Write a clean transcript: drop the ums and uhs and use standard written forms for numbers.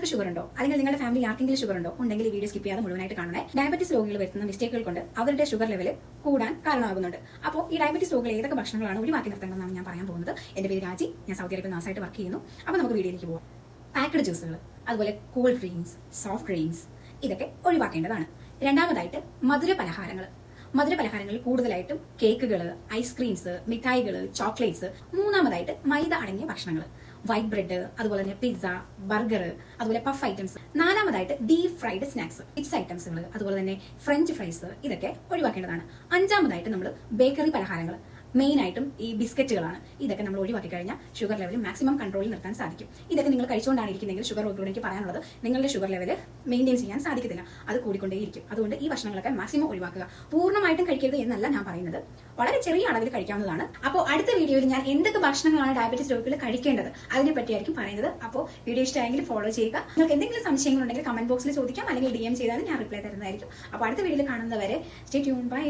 നിങ്ങൾക്ക് ഷുഗർ ഉണ്ടോ അല്ലെങ്കിൽ നിങ്ങളുടെ ഫാമിലി ആർക്കെങ്കിലും ഷുഗർ ഉണ്ടോ ഉണ്ടെങ്കിൽ ഈ വീഡിയോ സ്കിപ്പ് ചെയ്യാതെ മുഴുവനായിട്ട് കാണണേ. ഡയബറ്റിസ് രോഗികൾ വരുത്തുന്ന മിസ്റ്റേക്കുകൾ കൊണ്ട് അവരുടെ ഷുഗർ ലെവൽ കൂടാൻ കാരണമാകുന്നുണ്ട്. അപ്പോൾ ഈ ഡയബറ്റിസ് രോഗികൾ ഏതൊക്കെ ഭക്ഷണങ്ങളാണ് ഒഴിവാക്കി നിർത്തേണ്ടതെന്നാണ് ഞാൻ പറയാൻ പോകുന്നത്. എന്റെ പേര് രാജി, ഞാൻ സൗദി അറേബ്യയിൽ നാസായിട്ട് വർക്ക് ചെയ്യുന്നു. അപ്പോൾ നമുക്ക് വീഡിയോയിലേക്ക് പോകാം. പാക്കഡ് ജ്യൂസുകൾ, അതുപോലെ കൂൾ ഡ്രിങ്ക്സ്, സോഫ്റ്റ് ഡ്രിങ്ക്സ് ഇതൊക്കെ ഒഴിവാക്കേണ്ടതാണ്. രണ്ടാമതായിട്ട് മധുര പലഹാരങ്ങളിൽ കൂടുതലായിട്ടും കേക്കുകൾ, ഐസ്ക്രീംസ്, മിഠായികൾ, ചോക്ലേറ്റ്സ്. മൂന്നാമതായിട്ട് മൈദ അടങ്ങിയ ഭക്ഷണങ്ങൾ, വൈറ്റ് ബ്രെഡ്, അതുപോലെ തന്നെ പിസ്സ, ബർഗർ, അതുപോലെ പഫ് ഐറ്റംസ്. നാലാമതായിട്ട് ഡീപ് ഫ്രൈഡ് സ്നാക്സ്, ചിപ്സ് ഐറ്റംസുകൾ, അതുപോലെ തന്നെ ഫ്രഞ്ച് ഫ്രൈസ് ഇതൊക്കെ ഒഴിവാക്കേണ്ടതാണ്. അഞ്ചാമതായിട്ട് നമ്മൾ ബേക്കറി പലഹാരങ്ങൾ, മെയിൻ ആയിട്ടും ഈ ബിസ്ക്കറ്റുകളാണ്. ഇതൊക്കെ നമ്മൾ ഒഴിവാക്കി കഴിഞ്ഞാൽ ഷുഗർ ലെവൽ മാക്സിമം കൺട്രോളിൽ നിർത്താൻ സാധിക്കും. ഇതൊക്കെ നിങ്ങൾ കഴിച്ചുകൊണ്ടാണ് ഇരിക്കുന്നതെങ്കിൽ ഷുഗർ രോഗികളോട് എനിക്ക് പറയാനുള്ളത്, നിങ്ങളുടെ ഷുഗർ ലെവൽ മെയിൻറ്റെയിൻ ചെയ്യാൻ സാധിക്കത്തില്ല, അത് കൂടിക്കൊണ്ടേയിരിക്കും. അതുകൊണ്ട് ഈ ഭക്ഷണങ്ങളൊക്കെ മാക്സിമം ഒഴിവാക്കുക. പൂർണ്ണമായിട്ടും കഴിക്കരുത് എന്നല്ല ഞാൻ പറയുന്നത്, വളരെ ചെറിയ അളവിൽ കഴിക്കാവുന്നതാണ്. അപ്പോൾ അടുത്ത വീഡിയോയിൽ ഞാൻ എന്തൊക്കെ ഭക്ഷണങ്ങളാണ് ഡയബറ്റിസ് രോഗികൾ കഴിക്കേണ്ടത് അതിനെ പറ്റിയായിരിക്കും പറയുന്നത്. അപ്പോൾ വീഡിയോ ഇഷ്ടമായെങ്കിൽ ഫോളോ ചെയ്യുക. നിങ്ങൾക്ക് എന്തെങ്കിലും സംശയങ്ങളുണ്ടെങ്കിൽ കമന്റ് ബോക്സിൽ ചോദിക്കാം, അല്ലെങ്കിൽ DM ചെയ്താലും ഞാൻ റിപ്ലൈ തരുന്നതായിരിക്കും. അപ്പോൾ അടുത്ത വീഡിയോയിൽ കാണുന്നവരെ സ്റ്റേ ട്യൂൺ, ബൈ.